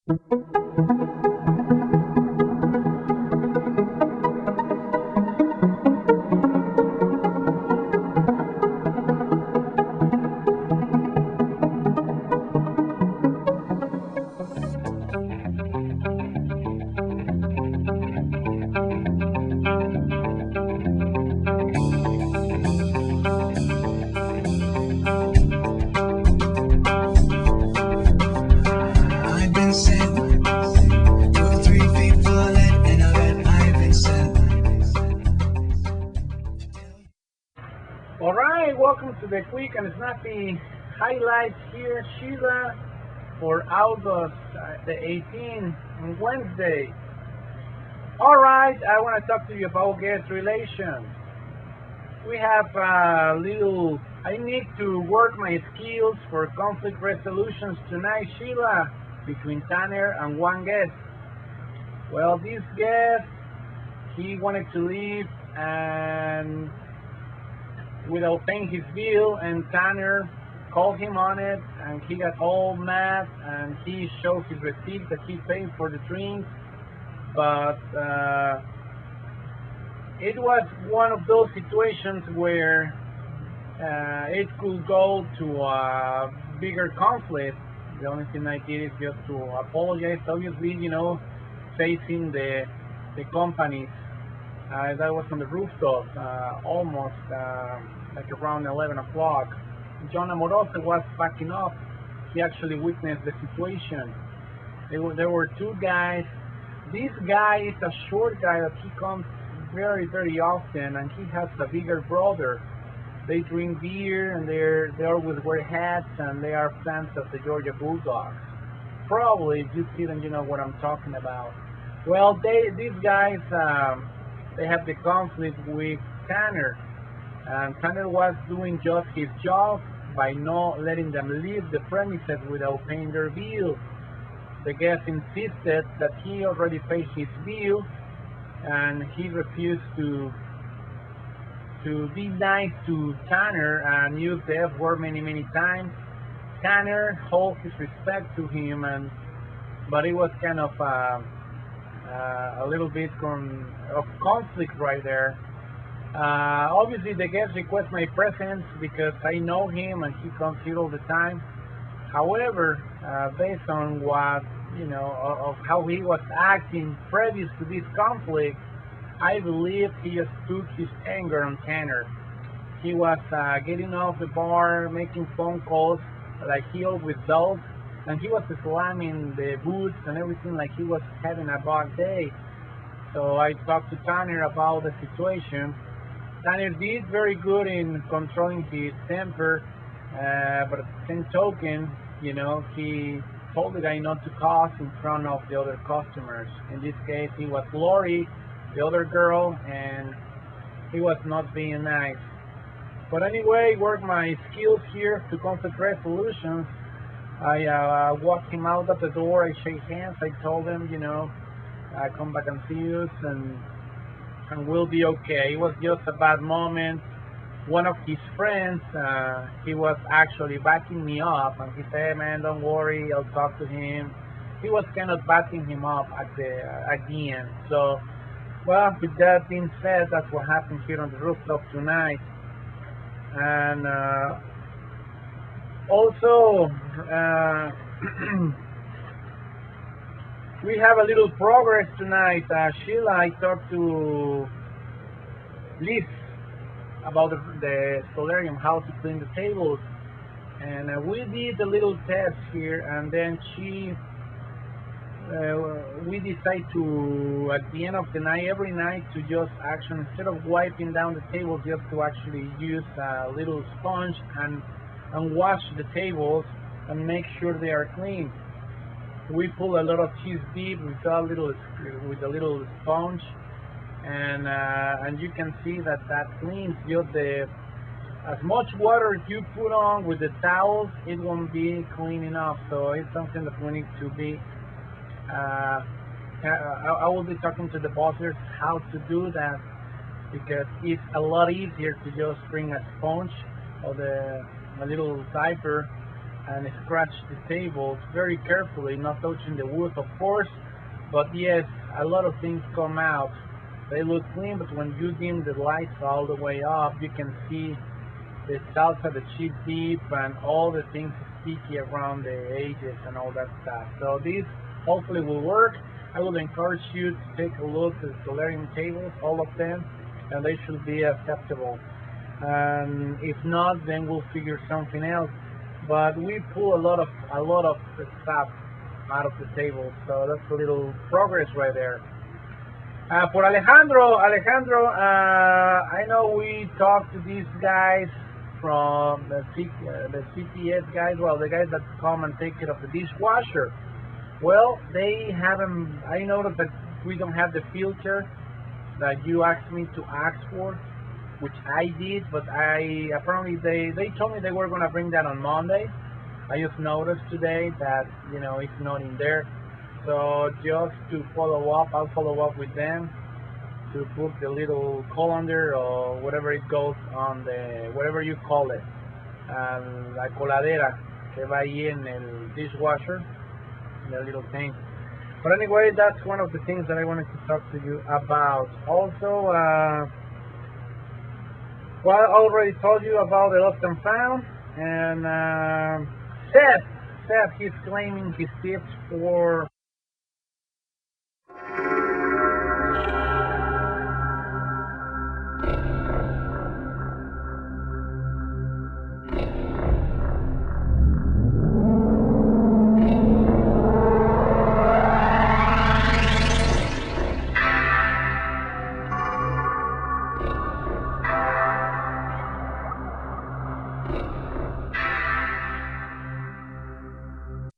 I've been sent to 3 feet toilet and I bet I've been sent. All right, welcome to the quick and snappy highlights here, Sheila, for August the 18th on Wednesday. All right, I want to talk to you about guest relations. We have a little. I need to work my skills for conflict resolutions tonight, Sheila, between Tanner and one guest. Well, this guest, he wanted to leave and without paying his bill, and Tanner called him on it, and he got all mad, and he showed his receipt that he paid for the drinks, but it was one of those situations where it could go to a bigger conflict. The only thing I did is just to apologize, obviously, facing the companies. That was on the rooftop, almost like around 11 o'clock. John Amoroso was backing up. He actually witnessed the situation. There were two guys. This guy is a short guy that he comes very, very often, and he has a bigger brother. They drink beer, and they always wear hats, and they are fans of the Georgia Bulldogs. Probably, if you see them, you know what I'm talking about. Well, these guys, they have the conflict with Tanner, and Tanner was doing just his job by not letting them leave the premises without paying their bill. The guest insisted that he already paid his bill, and he refused to be nice to Tanner and use the F word many, many times. Tanner hold his respect to him, but it was kind of a little bit of conflict right there. Obviously, the guest requests my presence because I know him and he comes here all the time. However, based on what of how he was acting previous to this conflict, I believe he just took his anger on Tanner. He was getting off the bar, making phone calls like he always does, and he was slamming the boots and everything like he was having a bad day. So I talked to Tanner about the situation. Tanner did very good in controlling his temper, but at the same token, he told the guy not to cuss in front of the other customers. In this case, it was Lori, the other girl, and he was not being nice. But anyway, work my skills here to conflict resolutions. I walked him out of the door. I shake hands. I told him, I come back and see us, and we'll be okay. It was just a bad moment. One of his friends, he was actually backing me up, and he said, "Hey, man, don't worry. I'll talk to him." He was kind of backing him up at the end. So, well, with that being said, that's what happened here on the rooftop tonight. And also, we have a little progress tonight. Sheila, I talked to Liz about the solarium, how to clean the tables, and we did a little test here, and then we decide to, at the end of the night, every night, to just actually, instead of wiping down the table, just to actually use a little sponge and wash the tables and make sure they are clean. We pull a lot of cheese deep with a little sponge, and you can see that cleans just the as much water you put on with the towels, it won't be clean enough. So it's something that we need to be. I will be talking to the bosses how to do that, because it's a lot easier to just bring a sponge or a little diaper and scratch the tables very carefully, not touching the wood, of course. But yes, a lot of things come out. They look clean, but when you dim the lights all the way up, you can see the salsa, the chip dip, and all the things sticky around the edges and all that stuff. So this hopefully will work. I will encourage you to take a look at the solarium tables, all of them, and they should be acceptable. And if not, then we'll figure something else. But we pull a lot of the stuff out of the table, so that's a little progress right there. For Alejandro, I know we talked to these guys from the CTS guys, well, the guys that come and take care of the dishwasher. Well, they haven't. I noticed that we don't have the filter that you asked me to ask for, which I did, but I apparently they told me they were gonna bring that on Monday. I just noticed today that it's not in there. So just to follow up, I'll follow up with them to put the little colander or whatever it goes on the whatever you call it, la coladera que va ahí en el dishwasher, the little thing. But anyway, that's one of the things that I wanted to talk to you about. Also, well, I already told you about the lost and found, and Seth, he's claiming his tips for